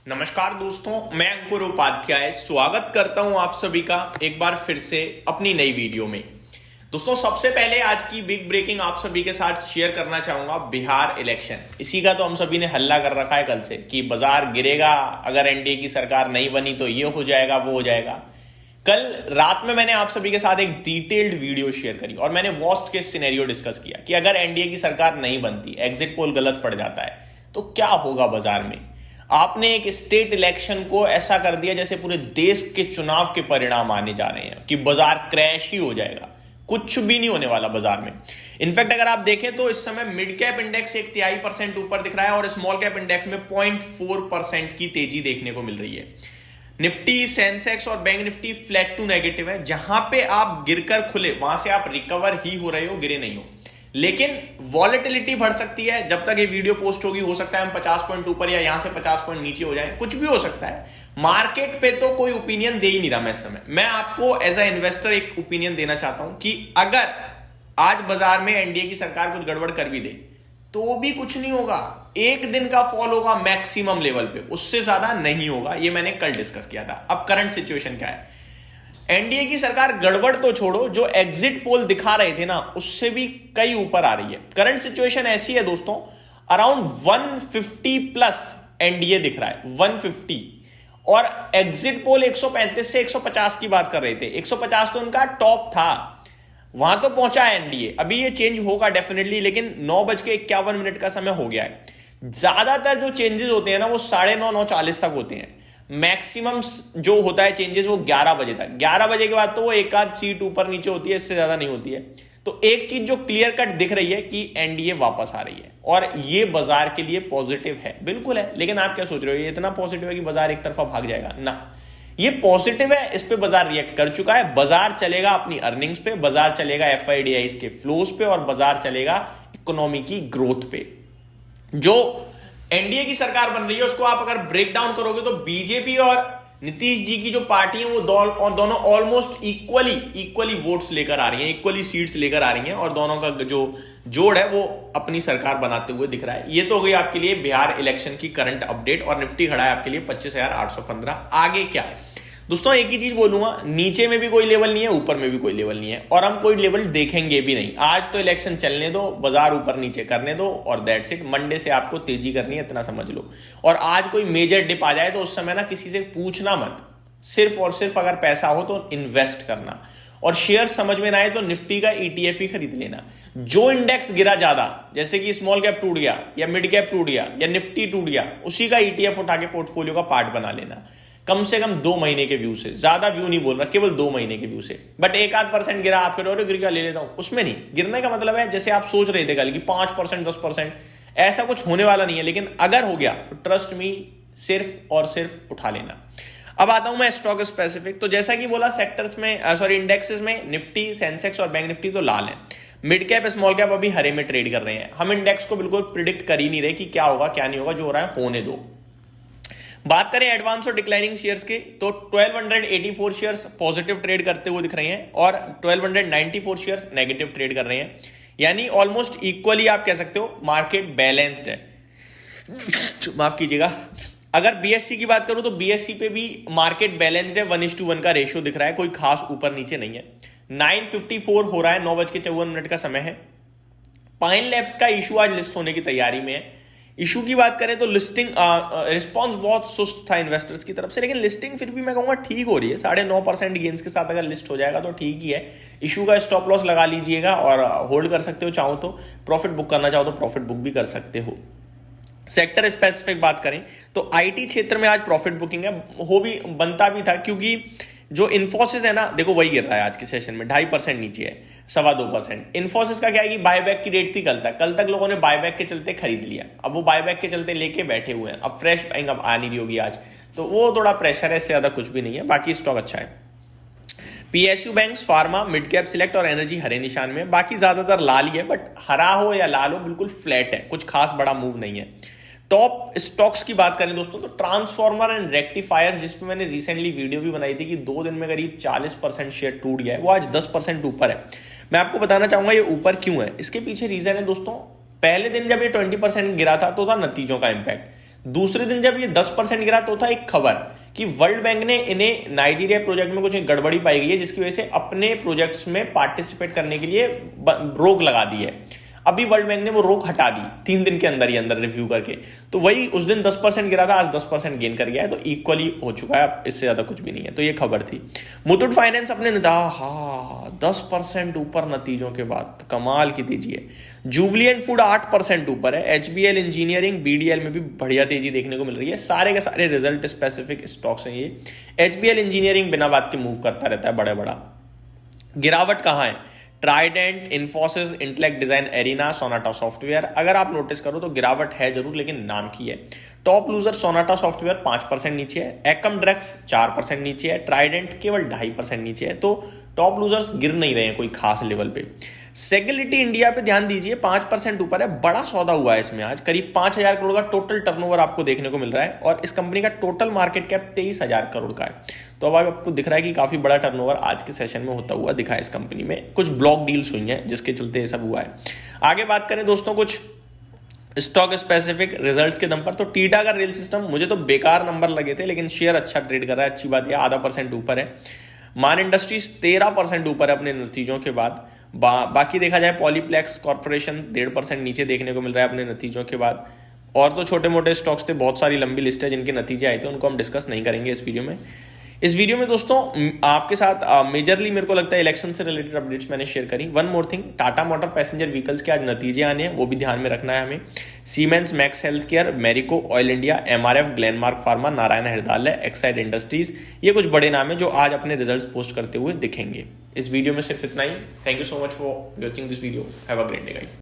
नमस्कार दोस्तों, मैं अंकुर उपाध्याय स्वागत करता हूं आप सभी का एक बार फिर से अपनी नई वीडियो में। दोस्तों, सबसे पहले आज की बिग ब्रेकिंग आप सभी के साथ शेयर करना चाहूंगा। बिहार इलेक्शन, इसी का तो हम सभी ने हल्ला कर रखा है कल से कि बाजार गिरेगा, अगर एनडीए की सरकार नहीं बनी तो ये हो जाएगा वो हो जाएगा। कल रात में मैंने आप सभी के साथ एक डिटेल्ड वीडियो शेयर करी और मैंने वर्स्ट केस सिनेरियो डिस्कस किया कि अगर एनडीए की सरकार नहीं बनती, एग्जिट पोल गलत पड़ जाता है तो क्या होगा बाजार में। आपने एक स्टेट इलेक्शन को ऐसा कर दिया जैसे पूरे देश के चुनाव के परिणाम आने जा रहे हैं कि बाजार क्रैश ही हो जाएगा, कुछ भी नहीं होने वाला बाजार में। इनफैक्ट अगर आप देखें तो इस समय मिड कैप इंडेक्स 1/3% ऊपर दिख रहा है और स्मॉल कैप इंडेक्स में 0.4% की तेजी देखने को मिल रही है। निफ्टी, सेंसेक्स और bank Nifty flat to negative है। जहां पे आप गिरकर खुले वहां से आप रिकवर ही हो रहे हो, गिरे नहीं हो। लेकिन वॉलेटिलिटी बढ़ सकती है। जब तक ये वीडियो पोस्ट होगी हो सकता है हम 50 पॉइंट ऊपर या यहां से 50 पॉइंट नीचे हो जाए, कुछ भी हो सकता है। मार्केट पे तो कोई ओपिनियन दे ही नहीं रहा मैं इस समय। मैं आपको एज अ इन्वेस्टर एक ओपिनियन देना चाहता हूं कि अगर आज बाजार में एनडीए की सरकार कुछ गड़बड़ कर भी दे तो भी कुछ नहीं होगा। एक दिन का फॉल होगा मैक्सिमम लेवल पे, उससे ज्यादा नहीं होगा। ये मैंने कल डिस्कस किया था। अब करंट सिचुएशन क्या है, एनडीए की सरकार गड़बड़ तो छोड़ो, जो एग्जिट पोल दिखा रहे थे ना उससे भी कई ऊपर आ रही है। करंट सिचुएशन ऐसी है दोस्तों, अराउंड 150 प्लस एनडीए दिख रहा है, 150। और एग्जिट पोल 135 से 150 की बात कर रहे थे। 150 तो उनका टॉप था, वहां तो पहुंचा है एनडीए। अभी ये चेंज होगा डेफिनेटली, लेकिन 9:51 का समय हो गया है। ज्यादातर जो चेंजेस होते हैं ना वो 9:30 9:40 तक होते हैं। मैक्सिमम जो होता है चेंजेस वो 11 बजे तक। 11 बजे के बाद तो वो एक आध सीट ऊपर नीचे होती है, इससे ज्यादा नहीं होती है। तो एक चीज जो क्लियर कट दिख रही है कि एनडीए वापस आ रही है और ये बाजार के लिए पॉजिटिव है, बिल्कुल है। लेकिन आप क्या सोच रहे हो, ये इतना पॉजिटिव है कि बाजार एक तरफा भाग जाएगा? ना, ये पॉजिटिव है। इस पे बाजार रिएक्ट कर चुका है। बाजार चलेगा अपनी अर्निंग्स पे, बाजार चलेगा एफआईडीआईज के फ्लोज पे और बाजार चलेगा इकोनॉमी की ग्रोथ पे। जो एनडीए की सरकार बन रही है उसको आप अगर ब्रेक डाउन करोगे तो बीजेपी और नीतीश जी की जो पार्टी है वो दोनों ऑलमोस्ट इक्वली वोट्स लेकर आ रही हैं, इक्वली सीट्स लेकर आ रही हैं और दोनों का जो जोड़ है वो अपनी सरकार बनाते हुए दिख रहा है। ये तो हो गई आपके लिए बिहार इलेक्शन की करंट अपडेट और निफ्टी खड़ा है आपके लिए 25,815। आगे क्या दोस्तों, एक ही चीज बोलूंगा, नीचे में भी कोई लेवल नहीं है, ऊपर में भी कोई लेवल नहीं है और हम कोई लेवल देखेंगे भी नहीं। आज तो इलेक्शन चलने दो, बाजार ऊपर नीचे करने दो और दैट्स इट। मंडे से आपको तेजी करनी है, इतना समझ लो। और आज कोई मेजर डिप आ जाए तो उस समय ना किसी से पूछना मत, सिर्फ और सिर्फ अगर पैसा हो तो इन्वेस्ट करना। और शेयर समझ में ना आए तो निफ्टी का ईटीएफ ही खरीद लेना। जो इंडेक्स गिरा ज्यादा, जैसे कि स्मॉल कैप टूट गया या मिड कैप टूट गया या निफ्टी टूट गया, उसी का ईटीएफ उठा के पोर्टफोलियो का पार्ट बना लेना। कम से कम 2 महीने के व्यू से, ज्यादा व्यू नहीं बोल रहा, केवल 2 महीने के व्यू से। बट 1-8% गिरा, आप कह रहे हो गिर गया ले लेता हूं, उसमें नहीं। गिरने का मतलब है जैसे आप सोच रहे थे कल कि 5% 10%, ऐसा कुछ होने वाला नहीं है। लेकिन अगर हो गया तो ट्रस्ट मी, सिर्फ और सिर्फ उठा लेना। अब आता हूं मैं स्टॉक स्पेसिफिक। तो जैसा कि बोला सेक्टर्स में, सॉरी इंडेक्सेस में निफ्टी, सेंसेक्स और बैंक निफ्टी तो लाल है। मिड कैप स्मॉल कैप अभी हरे में ट्रेड कर रहे हैं। हम इंडेक्स को बिल्कुल प्रिडिक्ट कर ही नहीं रहे कि क्या होगा क्या नहीं होगा, जो हो रहा है होने दो। बात करें एडवांस और डिक्लाइनिंग शेयर्स की तो 1284 शेयर्स पॉजिटिव ट्रेड करते हुए दिख रहे हैं और 1294 शेयर्स नेगेटिव ट्रेड कर रहे हैं। यानी ऑलमोस्ट इक्वली आप कह सकते हो मार्केट बैलेंस्ड है। माफ कीजिएगा। अगर बीएससी की बात करूं तो बीएससी पे भी मार्केट बैलेंस्ड है, 1:1 का रेशियो दिख रहा है, कोई खास ऊपर नीचे नहीं है। 9:54 हो रहा है, 9:54 का समय है। पाइन लैब्स का इशू आज लिस्ट होने की तैयारी में है। इशू की बात करें तो लिस्टिंग रिस्पांस बहुत सुस्त था इन्वेस्टर्स की तरफ से, लेकिन लिस्टिंग फिर भी मैं कहूंगा ठीक हो रही है। 9.5% गेंस के साथ अगर लिस्ट हो जाएगा तो ठीक ही है। इशू का स्टॉप लॉस लगा लीजिएगा और होल्ड कर सकते हो, चाहो तो प्रॉफिट बुक करना चाहो तो प्रॉफिट बुक भी कर सकते हो। सेक्टर स्पेसिफिक बात करें तो आईटी क्षेत्र में आज प्रॉफिट बुकिंग है, हो भी बनता भी था, क्योंकि जो इन्फोसिस है ना, देखो वही गिर रहा है आज के सेशन में, 2.5% नीचे है, 2.25%। इन्फोसिस का क्या है कि बायबैक की रेट थी कल तक लोगों ने बायबैक के चलते खरीद लिया, अब वो बायबैक के चलते लेके बैठे हुए हैं। अब फ्रेश बाइंग अब आ नहीं रही होगी आज, तो वो थोड़ा प्रेशर है, इससे ज्यादा कुछ भी नहीं है। बाकी स्टॉक अच्छा है। PSU banks, pharma, mid cap select और एनर्जी हरे निशान में, बाकी ज्यादातर लाल ही है। बट हरा हो या लाल हो बिल्कुल फ्लैट है, कुछ खास बड़ा मूव नहीं है। टॉप स्टॉक्स की बात करें दोस्तों तो ट्रांसफॉर्मर एंड रेक्टिफायर, जिसमें मैंने रिसेंटली वीडियो भी बनाई थी कि 2 दिन में करीब 40% शेयर टूट गया है, वो आज 10% ऊपर है। मैं आपको बताना चाहूंगा ये ऊपर क्यों है। इसके पीछे रीजन है दोस्तों, पहले दिन जब ये 20% गिरा था तो था नतीजों का इंपैक्ट। दूसरे दिन जब ये 10% गिरा तो था एक खबर कि वर्ल्ड बैंक ने इन्हें नाइजीरिया प्रोजेक्ट में कुछ गड़बड़ी पाई गई है, जिसकी वजह से अपने प्रोजेक्ट्स में पार्टिसिपेट करने के लिए रोक लगा दी है। अभी वर्ल्ड बैंक ने वो रोक हटा दी 3 दिन के अंदर ही, अंदर रिव्यू करके। तो वही उस दिन 10% गिरा था, आज 10% गेन कर गया है, तो इक्वली हो चुका है, इससे ज्यादा कुछ भी नहीं है। तो ये खबर थी। मुथूट फाइनेंस अपने 10% ऊपर नतीजों के बाद, कमाल की तेजी है। जुबलिएंट फूड 8% ऊपर है। एचबीएल इंजीनियरिंग, बीडीएल में भी बढ़िया तेजी देखने को मिल रही है। सारे के सारे रिजल्ट स्पेसिफिक स्टॉक्स हैं ये। एचबीएल इंजीनियरिंग बिना बात के मूव करता रहता है बड़ा बड़ा। गिरावट कहां है? Trident, Infosys, intellect design, arena, Sonata software. अगर आप नोटिस करो तो गिरावट है जरूर, लेकिन नाम की है। टॉप लूजर सोनाटा सॉफ्टवेयर 5% नीचे है। एकम ड्रग्स 4% नीचे है। ट्राइडेंट केवल 2.5% नीचे है। तो टॉप लूजर्स गिर नहीं रहे हैं कोई खास लेवल पे। सेगलिटी इंडिया पे ध्यान दीजिए, 5% ऊपर है। बड़ा सौदा हुआ है इसमें आज, करीब 5,000 करोड़ का टोटल टर्नओवर आपको देखने को मिल रहा है, और इस कंपनी का टोटल मार्केट कैप 23,000 करोड़ का है। तो अब आपको दिख रहा है कि काफी बड़ा टर्नओवर आज के सेशन में होता हुआ दिखा है इस कंपनी में। कुछ ब्लॉक डील्स हुई हैं जिसके चलते ये सब हुआ है। आगे बात करें दोस्तों कुछ स्टॉक स्पेसिफिक रिजल्ट्स के दम पर, तो टीटा का रेल सिस्टम मुझे तो बेकार नंबर लगे थे, लेकिन शेयर अच्छा ट्रेड कर रहा है, अच्छी बात है। 0.5% ऊपर है। मान इंडस्ट्रीज 13% ऊपर है अपने नतीजों के बाद। बाकी देखा जाए पॉलीप्लेक्स कॉर्पोरेशन 1.5% नीचे देखने को मिल रहा है अपने नतीजों के बाद। और तो छोटे मोटे स्टॉक्स थे, बहुत सारी लंबी लिस्ट है जिनके नतीजे आए थे, उनको हम डिस्कस नहीं करेंगे इस वीडियो में। इस वीडियो में दोस्तों आपके साथ मेजरली मेरे को लगता है इलेक्शन से रिलेटेड अपडेट्स मैंने शेयर करी। One more thing, Tata motor passenger vehicles के आज नतीजे आने हैं, वो भी ध्यान में रखना है हमें। Siemens, max health care, Marico, oil India, MRF, Glenmark pharma, Narayan Hrudayalaya, Exide industries, ये कुछ बड़े नाम है जो आज अपने रिजल्ट्स पोस्ट करते हुए दिखेंगे। इस वीडियो में सिर्फ इतना ही। Thank you so much for watching this video. Have a great day guys.